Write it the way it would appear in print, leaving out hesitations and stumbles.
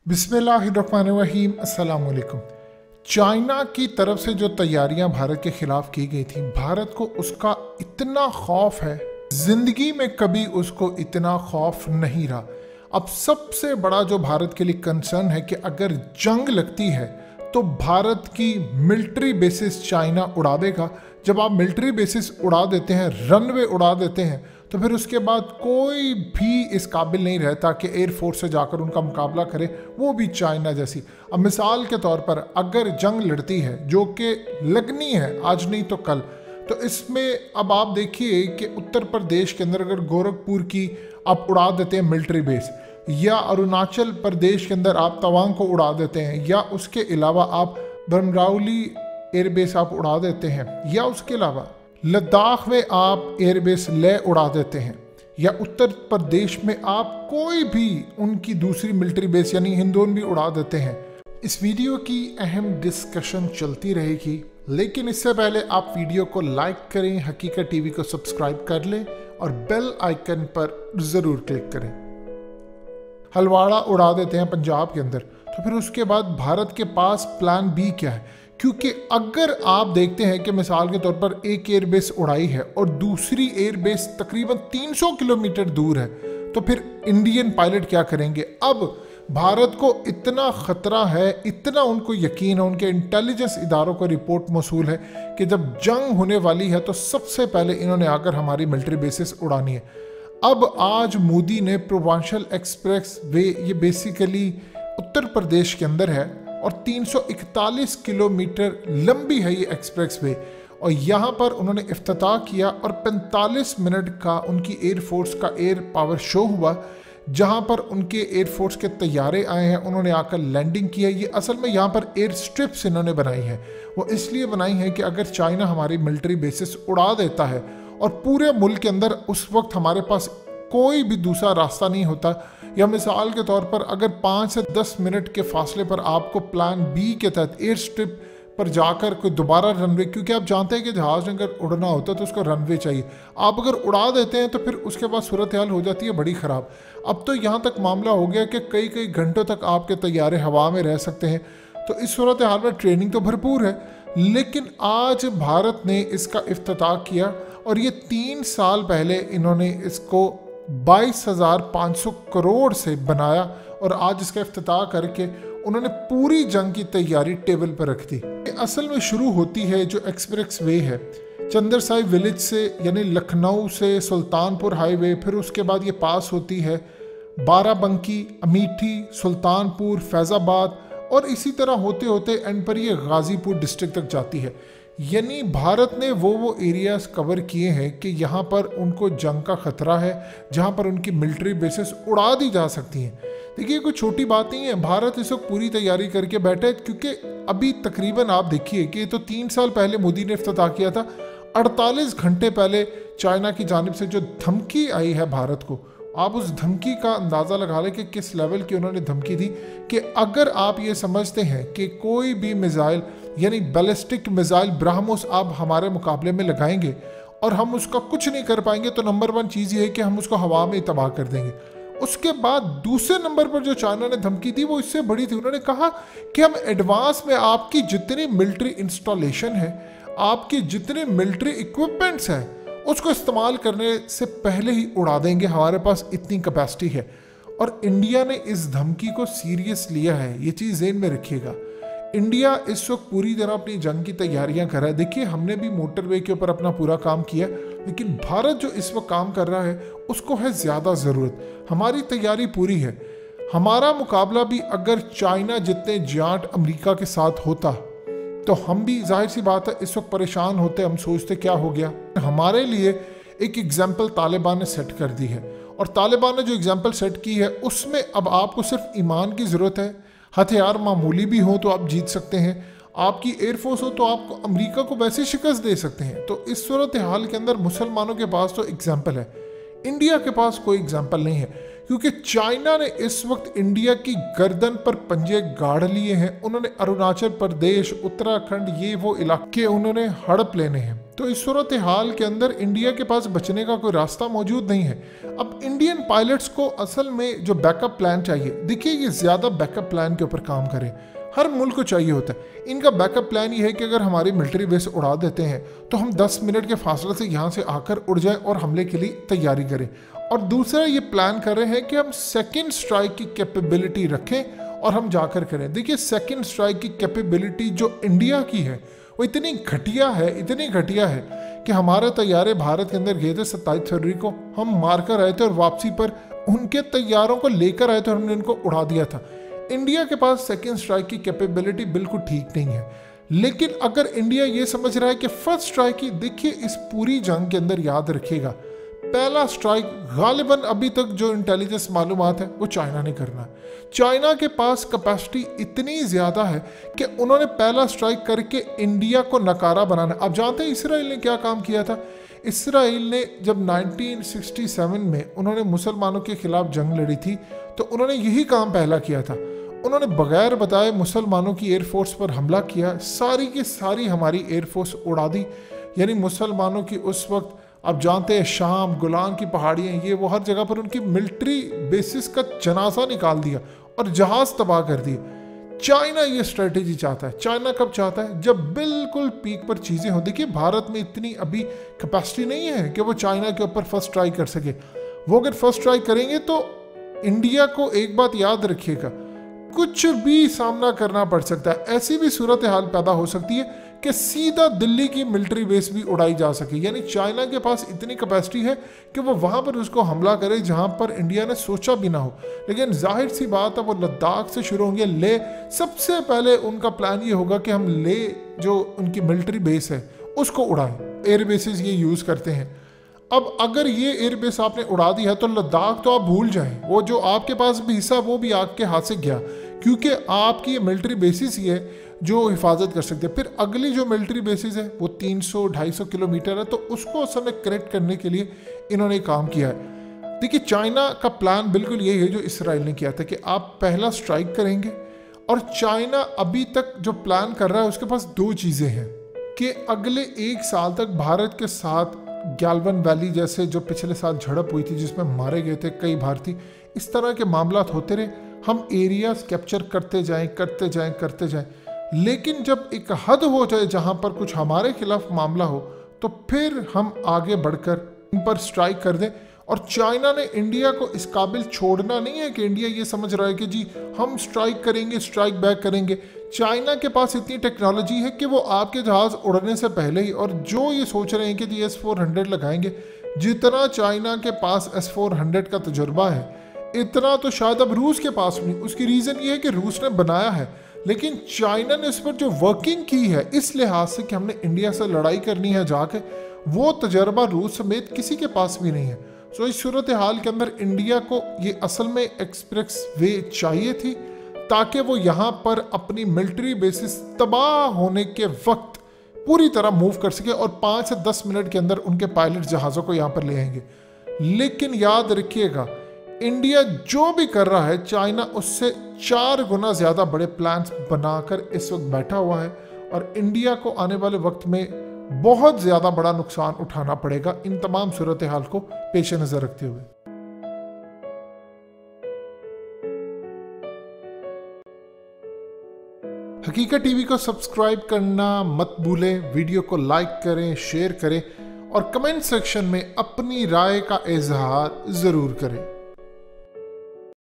बिस्मिल्लाहिर्रहमानिर्रहीम अस्सलाम वालेकुम। चाइना की तरफ से जो तैयारियां भारत के खिलाफ की गई थी, भारत को उसका इतना खौफ है, जिंदगी में कभी उसको इतना खौफ नहीं रहा। अब सबसे बड़ा जो भारत के लिए कंसर्न है कि अगर जंग लगती है तो भारत की मिलिट्री बेसिस चाइना उड़ा देगा। जब आप मिलिट्री बेसिस उड़ा देते हैं, रनवे उड़ा देते हैं, तो फिर उसके बाद कोई भी इस काबिल नहीं रहता कि एयरफोर्स से जाकर उनका मुकाबला करे, वो भी चाइना जैसी। अब मिसाल के तौर पर अगर जंग लड़ती है, जो कि लगनी है आज नहीं तो कल, तो इसमें अब आप देखिए कि उत्तर प्रदेश के अंदर अगर गोरखपुर की आप उड़ा देते हैं मिलिट्री बेस, या अरुणाचल प्रदेश के अंदर आप तवांग को उड़ा देते हैं, या उसके अलावा आप बमराउली एयरबेस आप उड़ा देते हैं, या उसके अलावा लद्दाख में आप एयरबेस ले उड़ा देते हैं, या उत्तर प्रदेश में आप कोई भी उनकी दूसरी मिलिट्री बेस यानी हिंदोन भी उड़ा देते हैं। इस वीडियो की अहम डिस्कशन चलती रहेगी, लेकिन इससे पहले आप वीडियो को लाइक करें, हकीकत टीवी को सब्सक्राइब कर लें और बेल आइकन पर ज़रूर क्लिक करें। हलवाड़ा उड़ा देते हैं पंजाब के अंदर, तो फिर उसके बाद भारत के पास प्लान बी क्या है? क्योंकि अगर आप देखते हैं कि मिसाल के तौर पर एक एयरबेस उड़ाई है और दूसरी एयरबेस तकरीबन 300 किलोमीटर दूर है, तो फिर इंडियन पायलट क्या करेंगे? अब भारत को इतना ख़तरा है, इतना उनको यकीन है, उनके इंटेलिजेंस इदारों को रिपोर्ट मौसूल है कि जब जंग होने वाली है तो सबसे पहले इन्होंने आकर हमारी मिलिट्री बेसिस उड़ानी है। अब आज मोदी ने पूर्वांचल एक्सप्रेस वे, ये बेसिकली उत्तर प्रदेश के अंदर है और 341 किलोमीटर लंबी है ये एक्सप्रेस वे, और यहाँ पर उन्होंने इफ्तिताह किया और 45 मिनट का उनकी एयरफोर्स का एयर पावर शो हुआ, जहाँ पर उनके एयरफोर्स के तैयारे आए हैं, उन्होंने आकर लैंडिंग किया। ये असल में यहाँ पर एयर स्ट्रिप्स इन्होंने बनाई हैं, वो इसलिए बनाई हैं कि अगर चाइना हमारी मिलिट्री बेसिस उड़ा देता है और पूरे मुल्क के अंदर उस वक्त हमारे पास कोई भी दूसरा रास्ता नहीं होता, या मिसाल के तौर पर अगर 5 से 10 मिनट के फासले पर आपको प्लान बी के तहत एयर स्ट्रिप पर जाकर कोई दोबारा रनवे, क्योंकि आप जानते हैं कि जहाज़ अगर उड़ना होता है तो उसको रनवे चाहिए, आप अगर उड़ा देते हैं तो फिर उसके बाद सूरत हाल हो जाती है बड़ी ख़राब। अब तो यहाँ तक मामला हो गया कि कई कई घंटों तक आपके तैयारे हवा में रह सकते हैं, तो इस सूरत हाल में ट्रेनिंग तो भरपूर है। लेकिन आज भारत ने इसका इफ्तिताह किया और ये 3 साल पहले इन्होंने इसको 22,500 करोड़ से बनाया और आज इसका इफ्तिताह करके उन्होंने पूरी जंग की तैयारी टेबल पर रख दी। असल में शुरू होती है जो एक्सप्रेस वे है चंदर साहिब विलेज से, यानी लखनऊ से सुल्तानपुर हाईवे, फिर उसके बाद ये पास होती है बाराबंकी, अमेठी, सुल्तानपुर, फैज़ाबाद, और इसी तरह होते होते एंड पर ये गाज़ीपुर डिस्ट्रिक्ट तक जाती है। यानी भारत ने वो एरियाज कवर किए हैं कि यहाँ पर उनको जंग का ख़तरा है, जहाँ पर उनकी मिलिट्री बेसिस उड़ा दी जा सकती हैं। देखिए कोई छोटी बात नहीं है, भारत इस वक्त पूरी तैयारी करके बैठे, क्योंकि अभी तकरीबन आप देखिए कि तो 3 साल पहले मोदी ने इफ्तिताह किया था, 48 घंटे पहले चाइना की जानिब से जो धमकी आई है भारत को, आप उस धमकी का अंदाज़ा लगा लें कि किस लेवल की उन्होंने धमकी दी कि अगर आप ये समझते हैं कि कोई भी मिसाइल यानी बैलिस्टिक मिसाइल ब्रह्मोस आप हमारे मुकाबले में लगाएंगे और हम उसका कुछ नहीं कर पाएंगे, तो नंबर 1 चीज़ ये है कि हम उसको हवा में तबाह कर देंगे। उसके बाद दूसरे नंबर पर जो चाइना ने धमकी दी वो इससे बड़ी थी। उन्होंने कहा कि हम एडवांस में आपकी जितनी मिलिट्री इंस्टॉलेशन है, आपकी जितने मिलिट्री इक्विपमेंट्स हैं, उसको इस्तेमाल करने से पहले ही उड़ा देंगे, हमारे पास इतनी कैपेसिटी है। और इंडिया ने इस धमकी को सीरियस लिया है, ये चीज़ ज़हन में रखिएगा। इंडिया इस वक्त पूरी तरह अपनी जंग की तैयारियां कर रहा है। देखिए हमने भी मोटरवे के ऊपर अपना पूरा काम किया, लेकिन भारत जो इस वक्त काम कर रहा है उसको है ज़्यादा ज़रूरत। हमारी तैयारी पूरी है। हमारा मुकाबला भी अगर चाइना जितने जाट अमेरिका के साथ होता तो हम भी जाहिर सी बात है इस वक्त परेशान होते, हम सोचते क्या हो गया। हमारे लिए एक एग्जाम्पल तालिबान ने सेट कर दी है, और तालिबान ने जो एग्जाम्पल सेट की है उसमें अब आपको सिर्फ ईमान की ज़रूरत है। हथियार मामूली भी हो तो आप जीत सकते हैं, आपकी एयरफोर्स हो तो आप अमेरिका को वैसे शिकस्त दे सकते हैं। तो इस सूरत हाल के अंदर मुसलमानों के पास तो एग्जाम्पल है, इंडिया के पास कोई एग्जाम्पल नहीं है, क्योंकि चाइना ने इस वक्त इंडिया की गर्दन पर पंजे गाड़ लिए हैं। उन्होंने अरुणाचल प्रदेश, उत्तराखंड, ये वो इलाके उन्होंने हड़प लेने हैं। तो इस सूरत हाल के अंदर इंडिया के पास बचने का कोई रास्ता मौजूद नहीं है। अब इंडियन पायलट्स को असल में जो बैकअप प्लान चाहिए, देखिए ये ज़्यादा बैकअप प्लान के ऊपर काम करें, हर मुल्क को चाहिए होता है। इनका बैकअप प्लान ये है कि अगर हमारी मिलिट्री बेस उड़ा देते हैं तो हम 10 मिनट के फासले से यहाँ से आकर उड़ जाएं और हमले के लिए तैयारी करें। और दूसरा ये प्लान कर रहे हैं कि हम सेकेंड स्ट्राइक की कैपेबिलिटी रखें और हम जाकर करें। देखिए सेकेंड स्ट्राइक की कैपेबिलिटी जो इंडिया की है वो इतनी घटिया है कि हमारे तैयारे भारत के अंदर गए थे 27 फरवरी को, हम मार कर आए थे और वापसी पर उनके तैयारों को लेकर आए थे और हमने उनको उड़ा दिया था। इंडिया के पास सेकेंड स्ट्राइक की कैपेबिलिटी बिल्कुल ठीक नहीं है। लेकिन अगर इंडिया ये समझ रहा है कि फर्स्ट स्ट्राइक की, देखिए इस पूरी जंग के अंदर याद रखिएगा पहला स्ट्राइक गालिबन अभी तक जो इंटेलिजेंस मालूमात है वो चाइना ने करना है। चाइना के पास कैपेसिटी इतनी ज़्यादा है कि उन्होंने पहला स्ट्राइक करके इंडिया को नकारा बनाना। आप जानते हैं इसराइल ने क्या काम किया था? इसराइल ने जब 1967 में उन्होंने मुसलमानों के खिलाफ जंग लड़ी थी तो उन्होंने यही काम पहला किया था। उन्होंने बगैर बताए मुसलमानों की एयरफोर्स पर हमला किया, सारी की सारी हमारी एयरफोर्स उड़ा दी। यानी मुसलमानों की उस वक्त आप जानते हैं शाम, गोलान की पहाड़ियाँ, ये वो हर जगह पर उनकी मिलिट्री बेसिस का जनाजा निकाल दिया और जहाज तबाह कर दिए। चाइना ये स्ट्रेटेजी चाहता है। चाइना कब चाहता है? जब बिल्कुल पीक पर चीज़ें हों। देखिए भारत में इतनी अभी कैपेसिटी नहीं है कि वो चाइना के ऊपर फर्स्ट स्ट्राइक कर सके। वो अगर फर्स्ट स्ट्राइक करेंगे तो इंडिया को एक बात याद रखिएगा, कुछ भी सामना करना पड़ सकता है। ऐसी भी सूरत हाल पैदा हो सकती है कि सीधा दिल्ली की मिलिट्री बेस भी उड़ाई जा सके। यानी चाइना के पास इतनी कैपेसिटी है कि वो वहाँ पर उसको हमला करे जहाँ पर इंडिया ने सोचा भी ना हो। लेकिन जाहिर सी बात है वो लद्दाख से शुरू होंगे, ले सबसे पहले उनका प्लान ये होगा कि हम ले जो उनकी मिलिट्री बेस है उसको उड़ाएं। एयर बेसिस ये यूज़ करते हैं। अब अगर ये एयरबेस आपने उड़ा दी है तो लद्दाख तो आप भूल जाएं, वो जो आपके पास भी हिस्सा वो भी आपके हाथ से गया, क्योंकि आपकी ये मिलिट्री बेसिस ही है जो हिफाजत कर सकते हैं। फिर अगली जो मिलिट्री बेसिस है वो 300-250 किलोमीटर है, तो उसको असल में करेक्ट करने के लिए इन्होंने काम किया है। देखिए चाइना का प्लान बिल्कुल यही है जो इसराइल ने किया था कि आप पहला स्ट्राइक करेंगे। और चाइना अभी तक जो प्लान कर रहा है उसके पास दो चीज़ें हैं कि अगले 1 साल तक भारत के साथ गैल्वन वैली जैसे जो पिछले साल झड़प हुई थी जिसमें मारे गए थे कई भारतीय, इस तरह के मामला होते रहे, हम एरियाज कैप्चर करते जाएं। लेकिन जब एक हद हो जाए जहां पर कुछ हमारे खिलाफ मामला हो तो फिर हम आगे बढ़कर इन पर स्ट्राइक कर दें। और चाइना ने इंडिया को इस काबिल छोड़ना नहीं है कि इंडिया ये समझ रहा है कि जी हम स्ट्राइक करेंगे, स्ट्राइक बैक करेंगे। चाइना के पास इतनी टेक्नोलॉजी है कि वो आपके जहाज़ उड़ने से पहले ही, और जो ये सोच रहे हैं कि जी S-400 लगाएंगे, जितना चाइना के पास S-400 का तजुर्बा है इतना तो शायद अब रूस के पास नहीं। उसकी रीज़न ये है कि रूस ने बनाया है, लेकिन चाइना ने इस पर जो वर्किंग की है इस लिहाज से कि हमने इंडिया से लड़ाई करनी है जाके, वो तजर्बा रूस समेत किसी के पास भी नहीं है। सो इस सूरत हाल के अंदर इंडिया को ये असल में एक्सप्रेस वे चाहिए थी ताकि वो यहाँ पर अपनी मिलिट्री बेसिस तबाह होने के वक्त पूरी तरह मूव कर सके और 5 से 10 मिनट के अंदर उनके पायलट जहाज़ों को यहाँ पर ले आएंगे। लेकिन याद रखिएगा इंडिया जो भी कर रहा है चाइना उससे 4 गुना ज़्यादा बड़े प्लान्स बनाकर इस वक्त बैठा हुआ है, और इंडिया को आने वाले वक्त में बहुत ज़्यादा बड़ा नुकसान उठाना पड़ेगा इन तमाम सूरत हाल को पेश नज़र रखते हुए। हकीकत टीवी को सब्सक्राइब करना मत भूलें, वीडियो को लाइक करें, शेयर करें और कमेंट सेक्शन में अपनी राय का इजहार ज़रूर करें।